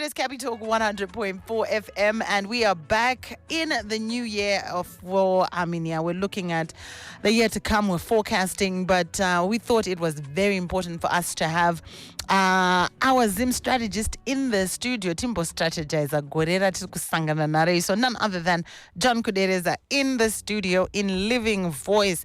is Capi Talk 100.4 FM, and we are back in the new year we're looking at the year to come. We're forecasting, but we thought it was very important for us to have our Zim strategist in the studio, Timbo strategizer Gorera kusangana nare. So none other than John Kudereza in the studio in living voice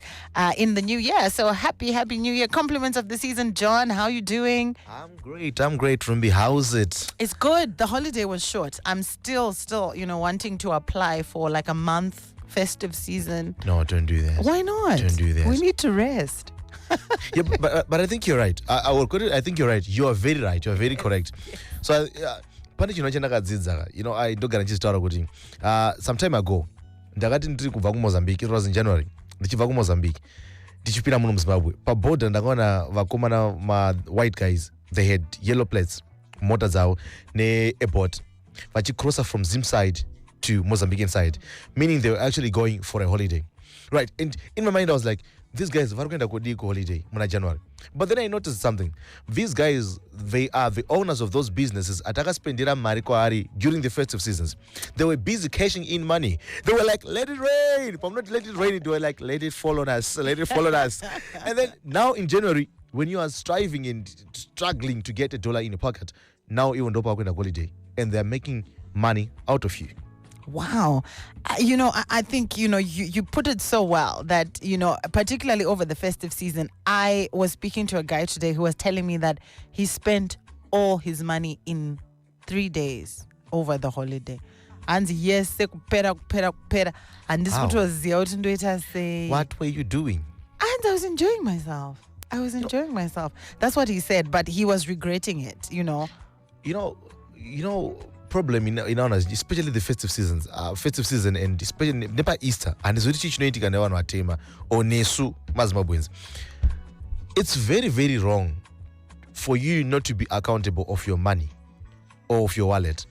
in the new year. So happy new year. Compliments of the season, John. How are you doing? I'm great, Rumbi. How's it? It's good. The holiday was short. I'm still, wanting to apply for like a month festive season. No, don't do that. Why not? Don't do that. We need to rest. Yeah, but I think you're right. I will quote it. I think you're right. You are very right. You are very correct. So, I don't guarantee story. Some time ago, ndakati ndiri kubva kuMozambique. It was in January. Ndichibva kuMozambique. Ndichipinda muno muZimbabwe. Pa border ndakaona vakomana ma white guys. They had yellow plates, motor dzavo ne airport. Vachicrossa from Zim side to Mozambican side, meaning they were actually going for a holiday. Right. And in my mind I was like, these guys are going to go holiday in January. But then I noticed something. These guys, they are the owners of those businesses. Ataka spendira marikoari during the festive seasons. They were busy cashing in money. They were like, let it rain. If I'm not let it rain, they were like, let it fall on us. Let it fall on us. And then now in January, when you are striving and struggling to get $1 in your pocket, now even though going to holiday, and they're making money out of you. Wow. I think, you put it so well that, particularly over the festive season, I was speaking to a guy today who was telling me that he spent all his money in 3 days over the holiday. And yes, and this was the What were you doing? And I was enjoying myself. That's what he said, but he was regretting it, Problem in honest, especially the festive season and especially nepa Easter and chinoitika nevanhu vatema or nesu maZimbabweans. It's very, very wrong for you not to be accountable of your money or of your wallet.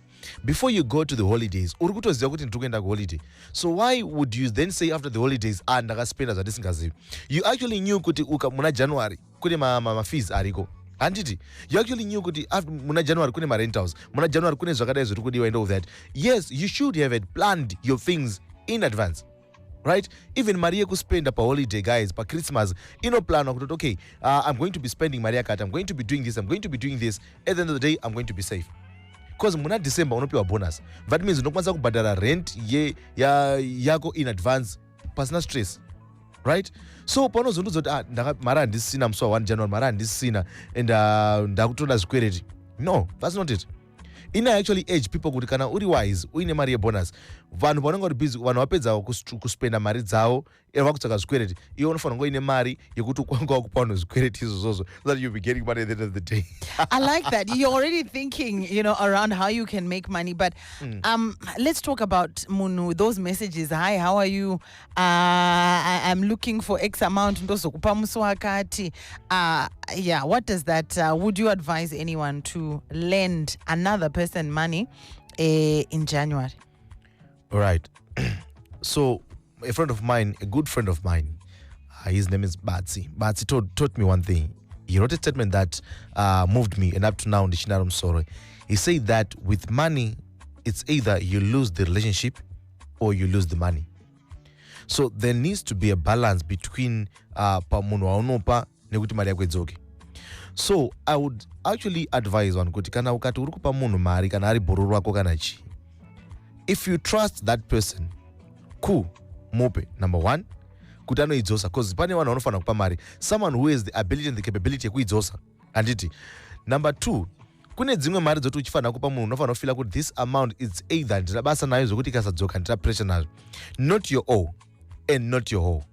Before you go to the holidays, uri kutoziva kuti ndiri kuenda kuholiday. So why would you then say after the holidays, ndakaspenda zvandisingazivi? You actually knew kuti muna January kune fees ariko. Anditi, you actually knew kuti after muna January kune rentals, muna January kune zvakadai zviri kudiwa and all that. Yes, you should have planned your things in advance. Right? Even Maria could spend up a holiday, guys, for Christmas. Plan of okay, I'm going to be spending Maria Cat, I'm going to be doing this, I'm going to be doing this. At the end of the day, I'm going to be safe. Because muna December unopiwa bonus. That means unokwanisa kubhadhara rent yako in advance, personal stress. Right? So panozondozoti mara handisina musi wa 1 January, mara handisina and ndakutoda zvikwereti. No, that's not it. I actually urge people kuti kana uri wise uine mari yebonus, vanhu vanonga uri busy, vanhu vapedza kuspenda mari dzavo vakutsvaka zvikwereti, iwe unofanira kunge ine mari yekuti kwanga wakupa vanhu zvikwereti izvozvo, so that you'll be getting money at the end of the day. I like that. You're already thinking, around how you can make money. But let's talk about Munu, those messages. Hi, how are you? I'm looking for X amount. Yeah, what does that, would you advise anyone to lend another person money in January? All right. So a friend of mine, a good friend of mine, his name is Batsi. Batsi taught me one thing. He wrote a statement that moved me, and up to now, I'm sorry. He said that with money, it's either you lose the relationship or you lose the money. So there needs to be a balance between so I would actually advise one kuti kana ukati uri kupa munhu mari kana ari bhoro rako kana chi, if you trust that person, cool, mupe. Number one, kuti anoidzosa, because pane vanhu vanofanira kupa mari, someone who has the ability and the capability yekuidzosa. Anditi. Number two, kune dzimwe mari dzoti uchifanira kupa munhu unofanira kufila kuti this amount is either ndinabasa nayo zvokuti ikasadzoka ndina pressure nayo, not your all and not your whole.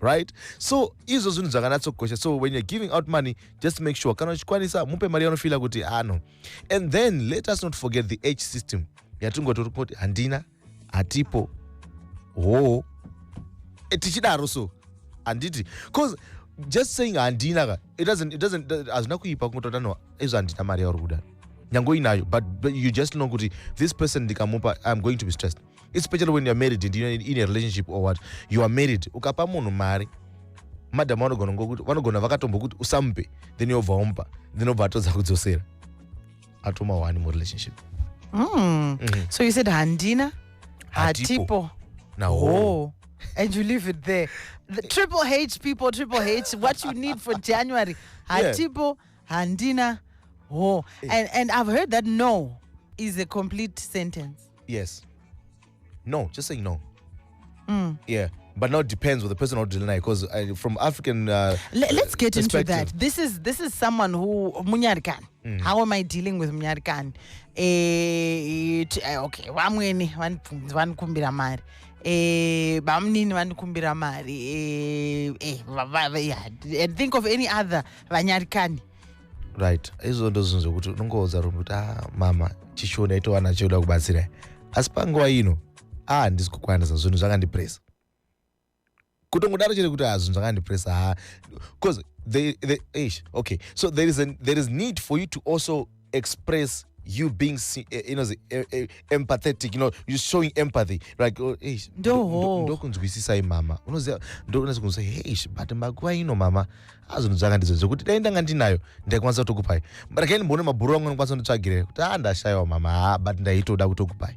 Right? So izo zvinhu zvakanatsokosha. So when you're giving out money, just make sure kana uchikwanisa mupe mari yaunofila kuti no. And then let us not forget the age system. Yatingoti kuti handina, atipo, ho, tichidaro so. Anditi. Because just saying handina, it doesn't azina kuipa kungotota no izo handina mari yauri kuda. Nyango inayo, but you just know kuti this person ndikamupa, I'm going to be stressed. Especially when you're married and you're in a relationship or what, you are married. Ukapa munhu mari, madam vanogona vakatombo kuti usampe, then yobva umpa, then obva atodza kudzosera. Atoma wani mu relationship. So you said handina, Hatipo. hatipo. Now, Oh, and you leave it there. The triple H people, triple H. What you need for January? Hatipo, handina, oh. And I've heard that no is a complete sentence. yes. No, just saying no. Yeah. But now it depends with the person or deny, because from African Let's get into perspective- that. This is someone who Munyarikan. How am I dealing with Munyarikan? Okay, wamweni vanikumbira mari. Bamnini vanikumbira mari. And think of any other vanyarikani. Right. Izo ndo zvinhu zvokuti unongoudza rumbi kuti mama chishona itowana choda kubatsira. Asi panguva ino handisi kukwanisa zvinhu zvakandipresa. Kutongodaro chete kuti zvinhu zvakandipresa because okay, so there is need for you to also express you being empathetic, you're showing empathy, like ndokunzwisisai mama, unoziva ndokunasa hey but maguva ino mama zvinhu zvakandizo zvokuti dai ndanga ndinayo ndaikwanisa kutokupai, but akaini mbone mabhuru angu anokwanisa kundotsvagirira kuti ndashayiwa mama but ndaitoda kutokupai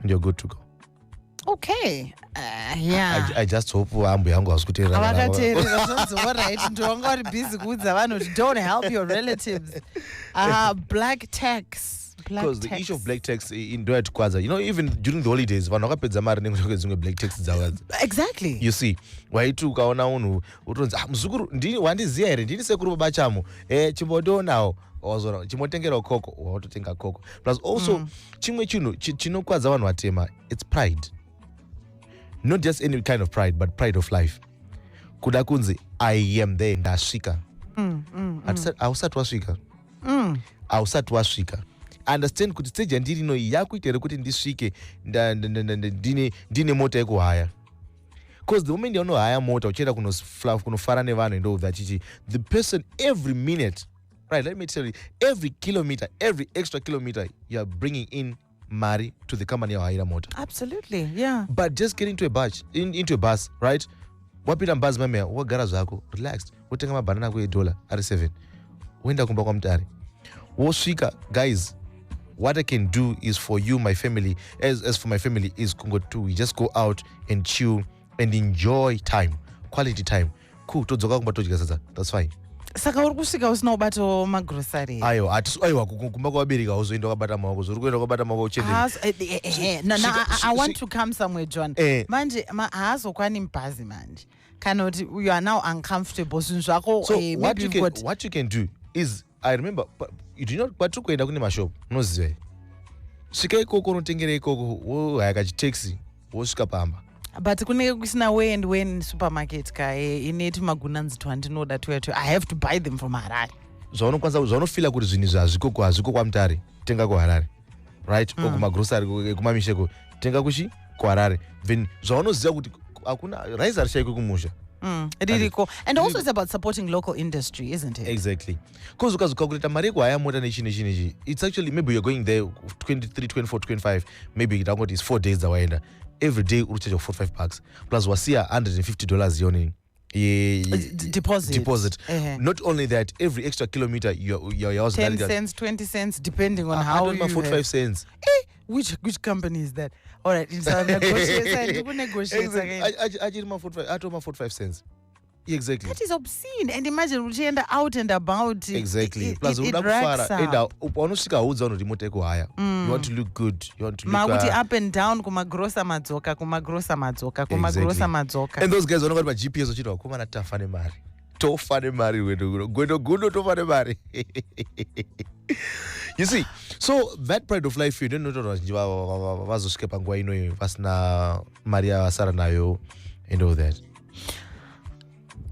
and you're good to go. Okay. Yeah. I just hope ambu yangu hausukuteerera. Avakateerera zvonzi alright. Ndovanga vari busy kuudza vanhu kuti don't help your relatives. Black tax. Because the issue of black tax in Doha Kwaza, even during the holidays, vanhu vakapedza mari nengotokezimwe black tax dzavo. Exactly. You see, waiti ukaona unhu utonzi muzukuru ndini wandiziya here ndini sekuru baba chamo chimbodionawo wazona chimotengerawo koko watotenga koko. Plus also chimwe chinhu chinokwadza vanhu vatema, it's pride. Not just any kind of pride, but pride of life. Kuda kunzi I am there ndasvika. Hausati wasvika. Hausati wasvika. Understand kuti stage yandiri ino yakuita here kuti ndisvike ndine mota yekuhaya. Because the moment younohaya mota uchienda kunofara nevanhu and all that chichi, the person every minute, right, let me tell you, every kilometer, every extra kilometer you are bringing in mari to the company yawaira mota. Absolutely, yeah. But just get into a bus, right? Wapita mbus mamea wagara zvako relaxed, wotenga mabanana ako $1 ari 7, woenda kumba kwamutare wosvika. Guys, what I can do is for you, my family, as for my family, is we just go out and chill and enjoy time, quality time. Cool, todzoka kumba todya sadza, that's fine. Saka uri kusvika usina kubatawo magrocery. Aiwa kumba kwabereka uzoenda wakabata maoko, zuri kuenda wakabata maoko uchende. I want to come somewhere, John. Manje haazokwani mubhazi manje. Kana kuti you are now uncomfortable zvinhu zvako. So what you can do is, I remember, you do not kwatiri kuenda kune mashop, unoziva here. Svika ikoko unotengera ikoko, wohaya kachitaxi, wosvika pamba. But kunenge kusina way and when supermarket ineti magunanzi twandinoda I have to buy them from Harare. Zvaunofila kuti zvinhu izvi hazviko kwamutare, tenga kuHarare, right? Kumagrocery kumamisheko, tenga kuHarare. Then zvaunoziva kuti hakuna rice harishayikwi kumusha. Ririko. And also it's about supporting local industry, isn't it? Exactly. Because ukazokalkulata mari yekuhaya mota nechi, it's actually, maybe you're going there 23, 24, 25, maybe it's 4 days dzawaenda. Every day uri charge $45 plus wasiya $150 yoni deposit. Not only that, every extra kilometer you're 10 cents, 20 cents, depending on how you 45 cents. Which company is that? All right, in South negotiate. Exactly. 45 cents. Exactly. That is obscene. And imagine uchienda out and about. Exactly. Plus it racks up. Unosvika haudza kuti remote yekuhaya. You want to look good. You want to look makuti up and down kumagrosa madzoka. And those guys vanonga kuti GPS uchiti wakomana tafa nemari. Tofa nemari gwendo gundo tofa nemari. You see, so that pride of life, you don't know kuti vazosvika panguva ino vasina mari yavasara nayo and all that.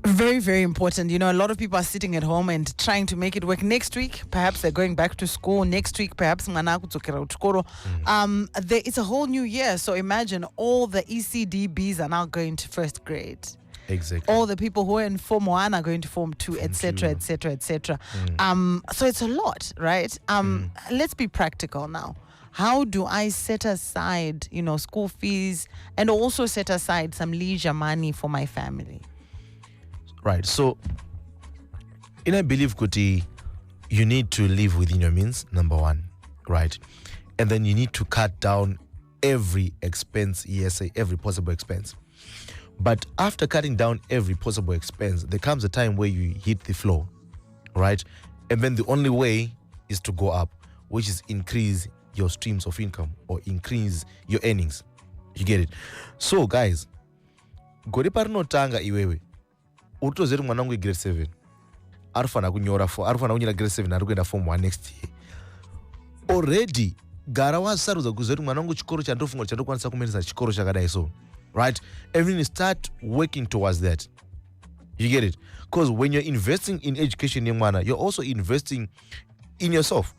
Very, very important. A lot of people are sitting at home and trying to make it work. Next week, perhaps they're going back to school. Next week, perhaps it's a whole new year. So imagine all the ECDBs are now going to first grade. Exactly. All the people who are in Form 1 are going to Form 2, etc., etc., etc. So it's a lot, right? Let's be practical now. How do I set aside, school fees and also set aside some leisure money for my family? Right. So, I believe, Kuti, you need to live within your means, number one. right? And then you need to cut down every expense, every possible expense. But after cutting down every possible expense, there comes a time where you hit the floor, right? And then the only way is to go up, which is increase your streams of income or increase your earnings. You get it? So guys, gore parinotanga iwewe utoziva kuti mwana wangu grade 7 arifana kunyora grade 7 ari kuenda form 1 next year. Already gara wasarudza kuziva kuti mwana wangu chikoro chandofunga chandokwanisa kumenesa chikoro chakadai so, right? And then you start working towards that. You get it? Because when you're investing in education yemwana, you're also investing in yourself,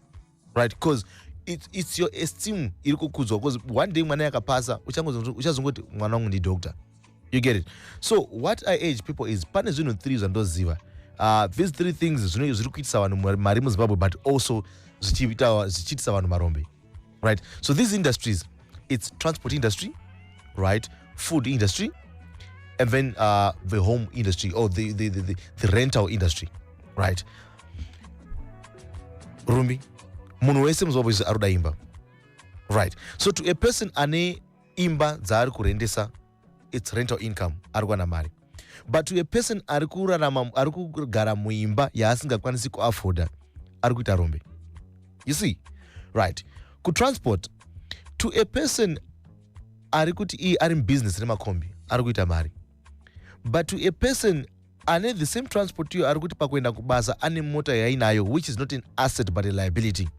right? Because it's your esteem iri kukudzwa, because one day mwana yakapasa uchazongoti mwana wangu ndi doctor. You get it? So what I urge people is pane zvinhu 3 zvandoziva. These 3 things zviri kuitisa vanhu mari muZimbabwe, but also zvichiitisa vanhu marombe, right? So these industries, it's transport industry, right? Food industry, and then the home industry or the rental industry, right? Rumbi, munhu wese muZimbabwe aruda imba, right? So to a person ane imba dzaari kurendesa, it's rental income, ari kuwana mari. But to a person ari kugara muimba yaasingakwanisi kuafforda, ari kuita rombe. You see, right? Kutransport, to a person ari kuti ari business nemakombi, ari kuita mari. But to a person ane the same transport to you ari kuti pakuenda kubasa ane mota yainayo, which is not an asset but a liability,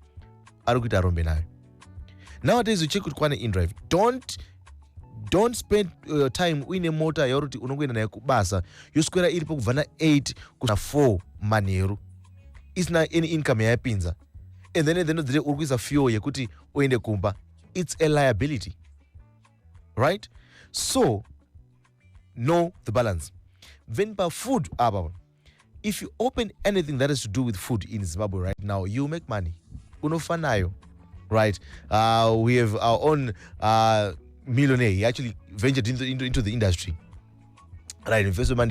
ari kuita rombe nayo. Nowadays you check kuti kwane in-drive. Don't spend your time uine mota yauri unongoenda nayo kubasa yoswera iri kubva na8 kusvika 4 manheru isina any income yayapinza, and then uri kuisa fuel yekuti uende kumba. It's a liability, right? So know the balance. Then by food, if you open anything that has to do with food in Zimbabwe right now, you make money. Unofanayo, right? We have our own millionaire. He actually ventured into the industry, right? Investment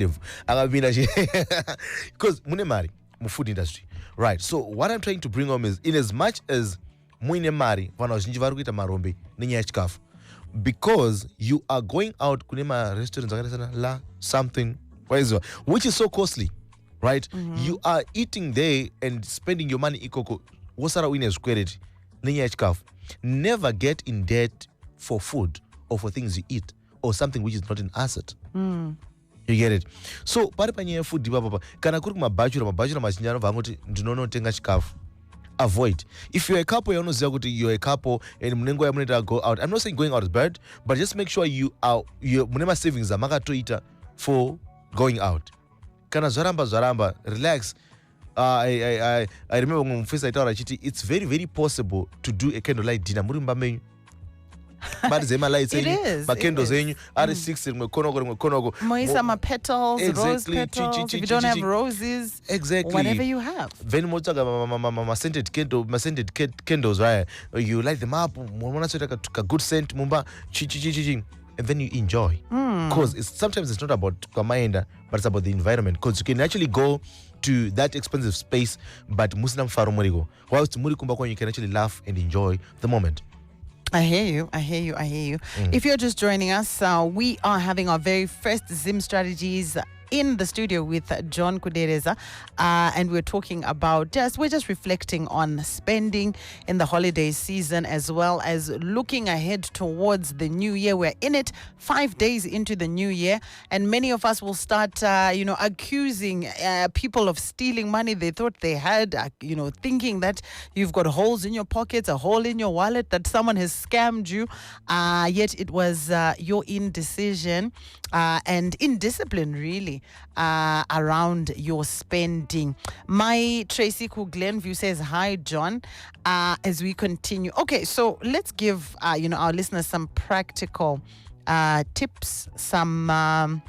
because munemari food industry, right? So what I'm trying to bring home is, in as much as muine mari vanhu vazhinji vari kuita marombe nenyaya yechikafu, because you are going out kune restaurants akaita la something which is so costly, right? You are eating there and spending your money ikoko wosara uine zvikwereti nenyaya yechikafu. Never get in debt for food or for things you eat or something which is not an asset. You get it? So pari panyaya food ipapa kana kuri kumabachura mazhinji anobva angoti ndinonotenga chikafu. Avoid. If you're a couple, you know that you're a couple and munengo yamuneta go out. I'm not saying going out is bad, but just make sure your munema savings are makatoita for going out. Kana zaramba, relax. I remember when first I told Rachiti, it's very, very possible to do a candlelight dinner. Murimba menyu. It is. Candles zenyu are 6 Moisa ma petals, rose petals. If you don't have roses, exactly, whatever you have. Then motaga scented candles, right? You light them up, a good scent, mumba, and then you enjoy. Because sometimes it's not about Kamaenda, but it's about the environment. Because you can actually go to that expensive space, but Muslim Farumorigo. Whilst Murikumba, you can actually laugh and enjoy the moment. I hear you. If you're just joining us, we are having our very first Zim Strategies in the studio with John Kudereza, and we're talking about we're just reflecting on spending in the holiday season, as well as looking ahead towards the new year. We're in it 5 days into the new year, and many of us will start accusing people of stealing money they thought they had, thinking that you've got holes in your pockets, a hole in your wallet, that someone has scammed you, yet it was your indecision and indiscipline, really, around your spending. My Tracy Glenview says, hi, John, as we continue. Okay, so let's give our listeners some practical tips, some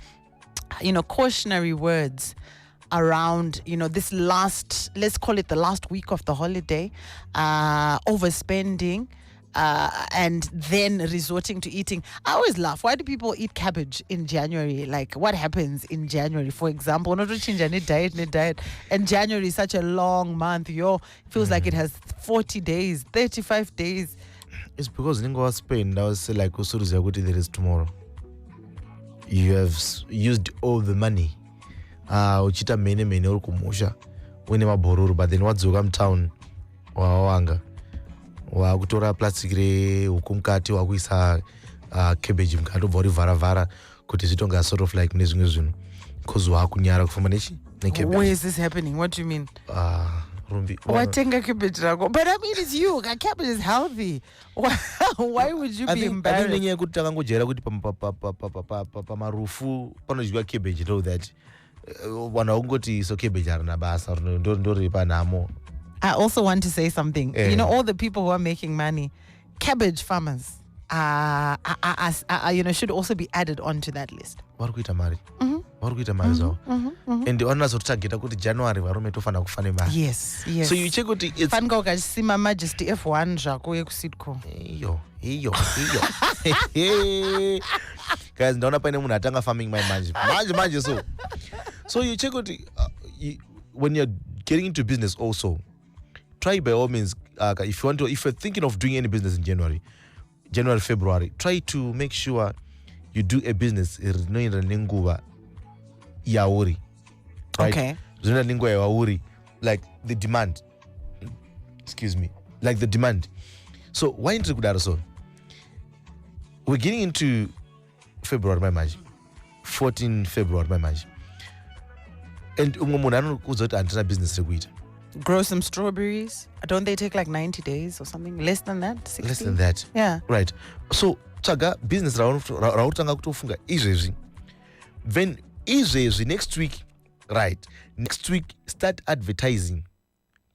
cautionary words around this last, let's call it the last week of the holiday, overspending, and then resorting to eating. I always laugh. Why do people eat cabbage in January? Like, what happens in January, for example? Not to change any diet. And January is such a long month. It feels like it has 40 days, 35 days. It's because Ningo was Spain. I was like, there is tomorrow. You have used all the money. Uchita mene uri kumusha. Wene mabororo, but then wadzoka town wawanga. Wakutora plastic re ukumkati wakuisa cabbage mkati ubva vara kuti zvitonga sort of like nezvimwe zvinhu because wakunyara kufamba necabbage. Where is this happening? What do you mean? Rumbi. Watenga cabbage rako. But I mean, it's you. Cabbage is healthy. Why would you be embarrassed? I think nenyaya yekuti takangojera kuti pamarufu panodyiwa cabbage know that vanhu vakungoti so cabbage harina basa ndori panhamo. I also want to say something. All the people who are making money, cabbage farmers, should also be added onto that list. Varikuita mari. Varikuita mari zavo. And vanazotageta kuti January varume tofanira kufane mari. Yes. So you check kuti it's fanika ukasima Majesty F1 zvako yekusidco. Iyo. Guys, ndaona paine munhu atanga farming manje so you check kuti when you're getting into business also, try by all means, if you're thinking of doing any business in January, February, try to make sure you do a business yauri. Right? Okay. Like the demand. Excuse me. Like the demand. So why into so? We're getting into February, my magic. 14 February, my magic. And business. Grow some strawberries. Don't they take like 90 days or something? Less than that? 60? Less than that. Yeah. Right. So, Chaga, business rautanga kutofunga izvezvi. Then izvezvi next week, right? Next week, start advertising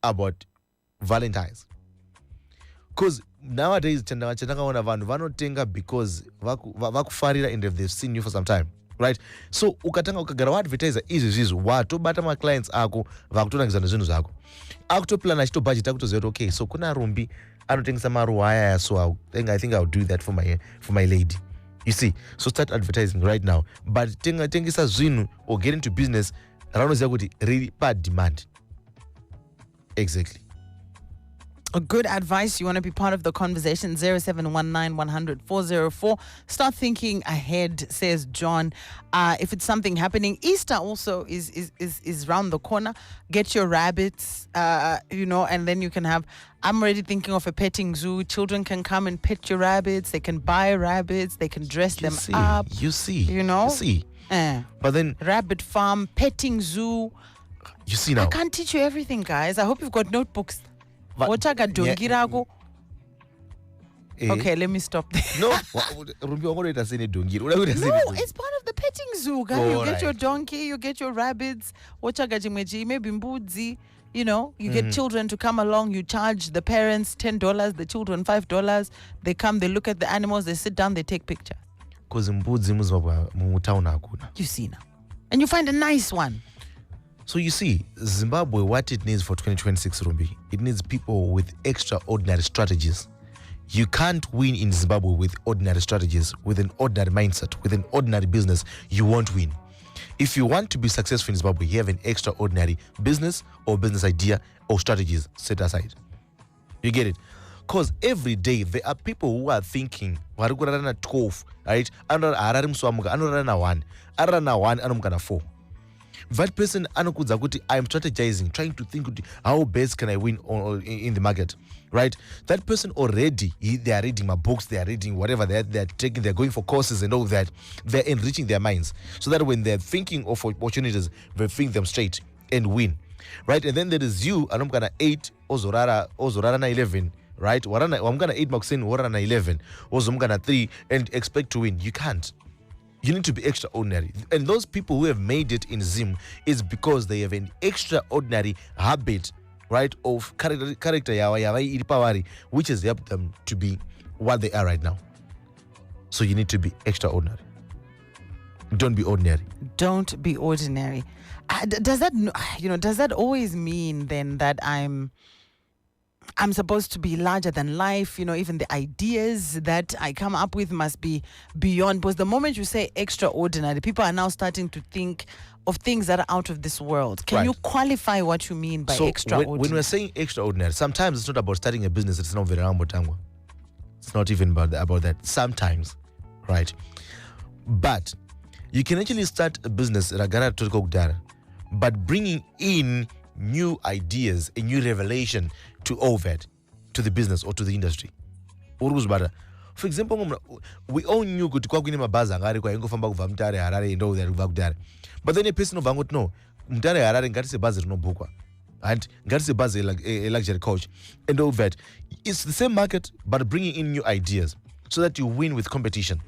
about Valentine's. Because nowadays, chandakaona vanhu vanotenga because vakufarira and they've seen you for some time. Right? So ukagara waadvertisa izvezvi watobata maclients ako vakutonangisa zvinhu zvako akutoplana achitobudget akutoziva kuti okay, so kuna rumbi anotengesa maruwa aya, so I think I'll do that for my lady. You see, so start advertising right now, but tengesa zvinhu or get into business raunoziva kuti really bad demand. Exactly. A good advice. You want to be part of the conversation? 0719 100 404. Start thinking ahead, says John. If it's something happening, Easter also is round the corner. Get your rabbits, and then you can have. I'm already thinking of a petting zoo. Children can come and pet your rabbits. They can buy rabbits. They can dress them up. You see. You see. But then rabbit farm, petting zoo. You see now. I can't teach you everything, guys. I hope you've got notebooks. Okay, let me stop there. No, it's part of the petting zoo, guys. You get your donkey, you get your rabbits, maybe you get children to come along, you charge the parents $10, the children $5. They come, they look at the animals, they sit down, they take pictures. You see now. And you find a nice one. So you see, Zimbabwe, what it needs for 2026, Rumbi, it needs people with extraordinary strategies. You can't win in Zimbabwe with ordinary strategies, with an ordinary mindset, with an ordinary business. You won't win. If you want to be successful in Zimbabwe, you have an extraordinary business or business idea or strategies set aside. You get it? Because every day there are people who are thinking, 12, right? One, 4. That person anokudza kuti I'm strategizing, trying to think how best can I win in the market, right? That person already, they are reading my books, they are reading whatever they're taking, they're going for courses and all that. They're enriching their minds so that when they're thinking of opportunities, they think them straight and win, right? And then there is you, and I'm gonna 8 ozorara na 11, right? I'm gonna 8 makusen warana na 11, I'm gonna 3 and expect to win. You can't. You need to be extraordinary. And those people who have made it in Zim is because they have an extraordinary habit, right, of character, which has helped them to be what they are right now. So you need to be extraordinary. Don't be ordinary. Don't be ordinary. Does that always mean then that I'm I'm supposed to be larger than life. Even the ideas that I come up with must be beyond. Because the moment you say extraordinary, people are now starting to think of things that are out of this world. Can Right. you qualify what you mean by So extraordinary? when we're saying extraordinary, sometimes it's not about starting a business. It's not very rambotangwa. It's not even about that. Sometimes, right? But you can actually start a business ragara toliko kudara, but bringing in new ideas, a new revelation to OVED, to the business or to the industry. For example, we all knew kuti kwakuine mabhazi anga ariko aingofamba kubva Mutare Harare endo there kubva kudare. But then a person of Vangot no, Mutare Harare ngatise bhazi rinobhukwa. And ngatise bhazi a luxury coach and all that. It's the same market but bringing in new ideas so that you win with competition.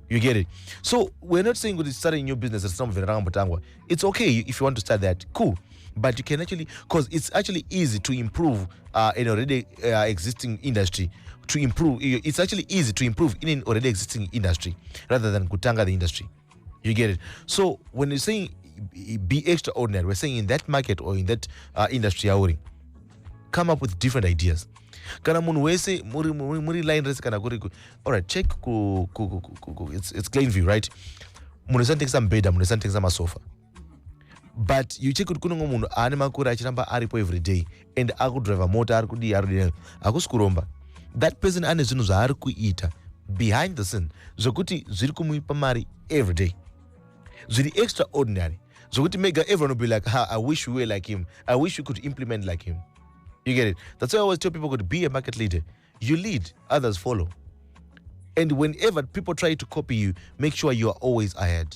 You get it? So we're not saying we're starting a new business at some Verangambotangwa. It's okay if you want to start that. Cool. But you can actually, because it's actually easy to improve an already existing industry. To improve, it's actually easy to improve in an already existing industry rather than kutanga the industry. You get it? So when you're saying be extraordinary, we're saying in that market or in that industry, come up with different ideas. Kana munhu wese muri line race kana kuri all right, check it's Glenview, right? Munhu santengesa mbeda, munhu santengesa masofa. But you check kuti kuno munhu ane makore achiramba aripo every day and akudrive mota arikudi akuskuromba. That person ane zvinhu zvaari kuita behind the scene zvokuti zviri kumupa mari every day. Zviri extraordinary. Zvokuti mega everyone will be like, I wish we were like him. I wish we could implement like him. You get it? That's why I always tell people to be a market leader. You lead, others follow. And whenever people try to copy you, make sure you are always ahead.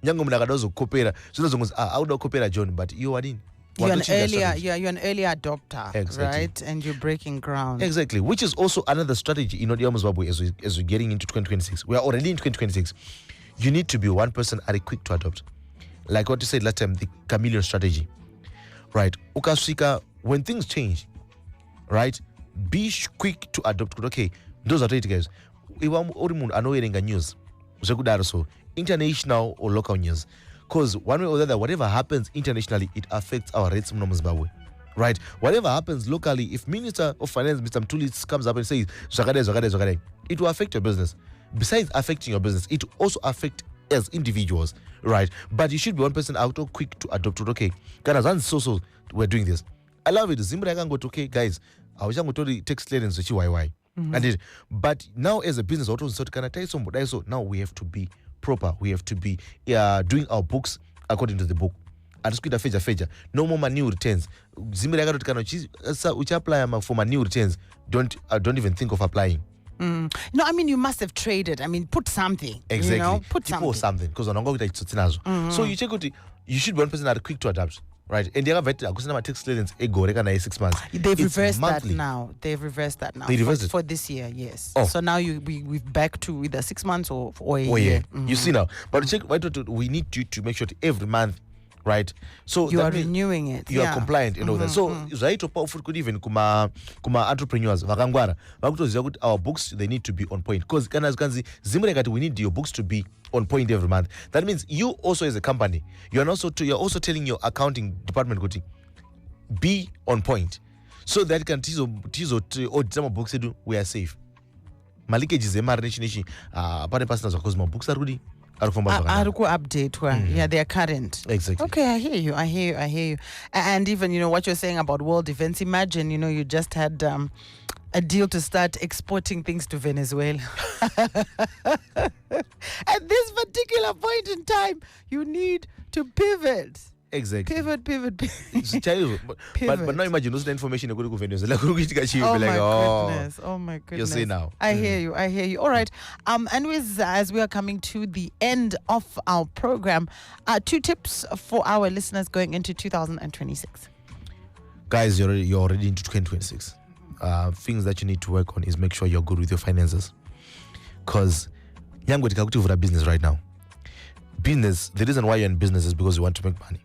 Nyango mnakadazo kopera. So those ones I would kopera John, but you are in. You're an early adopter, exactly. Right? And you're breaking ground. Exactly, which is also another strategy in Odiamo Zimbabwe as we're getting into 2026. We are already in 2026. You need to be one person are quick to adopt. Like what you said last time, the chameleon strategy. Right? Ukaswika, when things change, right? Be quick to adopt. Okay, those are it, guys. I know hearing news. So international or local news. Because one way or the other, whatever happens internationally, it affects our rates in Zimbabwe. Right? Whatever happens locally, if Minister of Finance, Mr. Mtuli, comes up and says, it will affect your business. Besides affecting your business, it will also affect as individuals. Right? But you should be one person out of quick to adopt it. Okay. So we're doing this. I love it. Zimbabwe can go to, okay, guys, I was going to text clearance with YY. But now as a business, so now we have to be proper. We have to be doing our books according to the book. No more manual returns. Apply for manual returns. Don't even think of applying. No, I mean you must have traded. I mean, put something. Exactly. Put something. Because so you check out. You should be one person that are quick to adapt. Right, and the other tax clearance ego 6 months. They've reversed that now. They reversed it for this year. Yes. Oh. So now we've back to either 6 months or a year. Yeah. You see now, but check. We need you to make sure that every month, right? So you are renewing it. You are compliant and all that. So right powerful could even kuma entrepreneurs vakangwara vakutoziva kuti our books they need to be on point because we need your books to be on point every month. That means you also as a company you're also telling your accounting department kuti be on point so that can audit books we are safe. Malikeji zemari nechi pane pasina zvako my books are update. Yeah, they are current. Exactly. Okay, I hear you. And even what you're saying about world events. Imagine you just had a deal to start exporting things to Venezuela. At this particular point in time, you need to pivot. Exactly. Pivot. But now imagine those information go to Venezuela. Oh my goodness. You see now. I hear you. All right. And as we are coming to the end of our program, 2 tips for our listeners going into 2026. Guys, you're already into 2026. Things that you need to work on is make sure you're good with your finances. Because you're going to business right now. Business, the reason why you're in business is because you want to make money.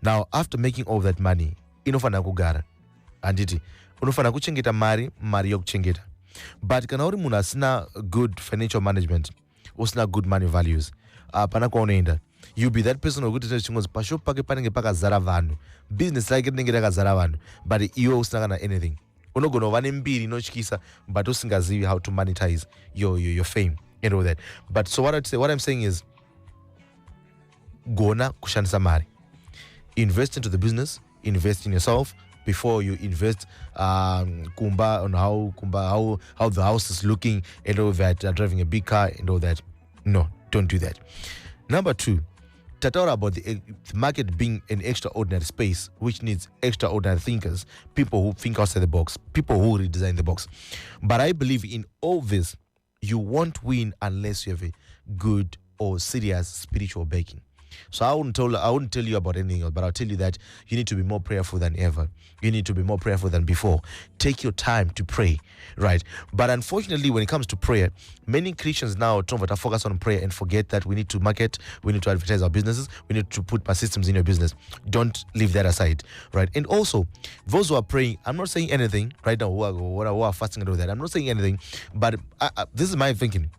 Now, after making all that money, inofana kugara. Anditi, unofana kuchengeta mari yokuchengeta. But kana uri munhu asina good financial management, usina good money values, pana kwaonoenda. You'll be that person who goes to pashop pake panenge pakazara vanhu. Business like rinenge rakazara vanhu, but iwe usina kana anything. unogona mbiri inotyisa but usingazivi how to monetize your fame and all that. But so what I'm saying is gona kushandisa mari, invest into the business, invest in yourself before you invest kumba on how the house is looking and all that, driving a big car and all that. No, don't do that. Number 2, Tataura about the market being an extraordinary space which needs extraordinary thinkers, people who think outside the box, people who redesign the box. But I believe in all this, you won't win unless you have a good or serious spiritual backing. So I wouldn't tell you about anything else, but I'll tell you that you need to be more prayerful than ever. You need to be more prayerful than before. Take your time to pray, right? But unfortunately, when it comes to prayer, many Christians now focus on prayer and forget that we need to market, we need to advertise our businesses, we need to put systems in your business. Don't leave that aside, right? And also, those who are praying, I'm not saying anything right now, who are fasting and all that. I'm not saying anything, but this is my thinking.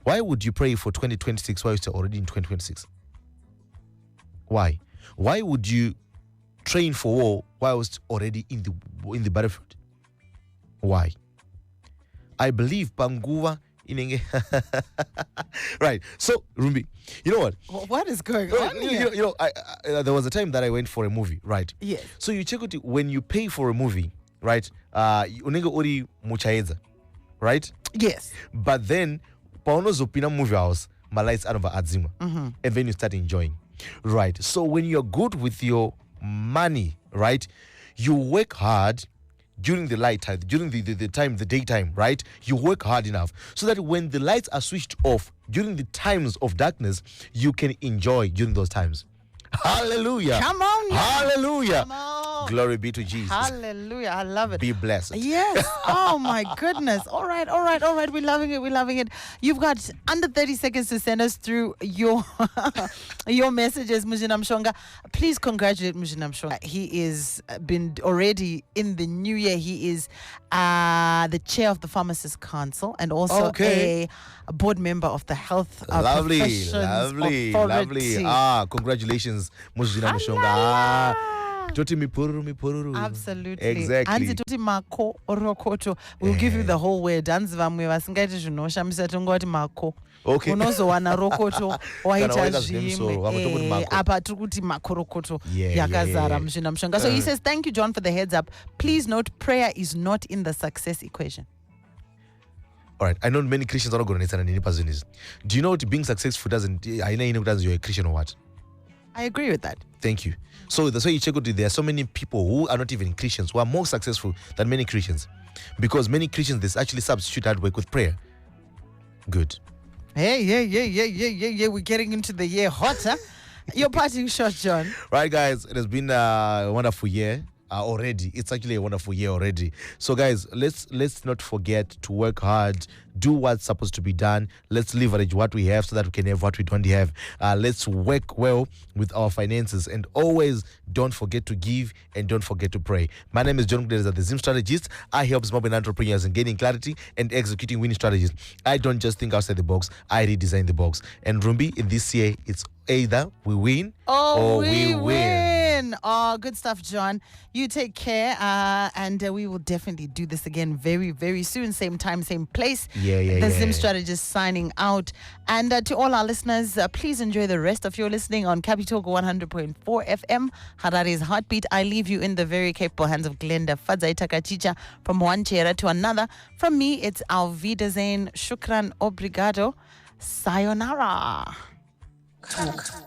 Why would you pray for 2026 while you're already in 2026? Why? Why would you train for war whilst already in the battlefield? Why? I believe Panguva in right. So Rumbi, you know what? What is going on here? There was a time that I went for a movie, right? Yes. So you check it when you pay for a movie, right? Unenge ori muchaedza, right? Yes. But then paunozopina movie house, my lights out of adzima, and then you start enjoying. Right. So when you're good with your money, right, you work hard during the light time, during the daytime, right? You work hard enough so that when the lights are switched off during the times of darkness, you can enjoy during those times. Hallelujah. Come on. Hallelujah. Come on. Glory be to Jesus. Hallelujah. I love it. Be blessed. Yes. Oh my goodness. All right. We're loving it. You've got under 30 seconds to send us through your your messages, Mujina Mshonga. Please congratulate Mujina Mshonga. He is been already in the new year. He is the chair of the Pharmacists Council and also a board member of the Health Professions Authority. Congratulations, Mujina Mshonga. Toti mipururu. Absolutely. Exactly. Anzi toti mako rokoto. We'll give you the whole word. Anzi vamwe vasingaiti zvinosha misatongoti mako. Okay. Unozowana rokoto waita zvimwe. Apa tiri kuti mako rokoto yakazara Muzvina Mushonga. So he says, thank you, John, for the heads up. Please note, prayer is not in the success equation. All right. I know many Christians are not going to understand any person is. Do you know what being successful doesn't? I know you're a Christian or what? I agree with that. Thank you. So that's why you check out. There are so many people who are not even Christians who are more successful than many Christians, because many Christians they actually substitute hard work with prayer. Good. Hey, we're getting into the year hotter. Your parting shot, John. Right, guys. It has been a wonderful year. Already, it's actually a wonderful year already. So guys, let's not forget to work hard, do what's supposed to be done. Let's leverage what we have so that we can have what we don't have. Let's work well with our finances, and always don't forget to give and don't forget to pray. My name is John Kudereza, the Zim strategist. I help small and entrepreneurs in gaining clarity and executing winning strategies. I don't just think outside the box, I redesign the box. And Rumbi, in this year, it's either we win or we win. Oh, good stuff, John. You take care, and we will definitely do this again very, very soon. Same time, same place. The Zim Strategist signing out. And to all our listeners, please enjoy the rest of your listening on Capital 100.4 FM, Harare's Heartbeat. I leave you in the very capable hands of Glenda Fadzaita Kachicha, from one chair to another. From me, it's Auf Wiedersehen, Shukran, Obrigado, Sayonara. Talk.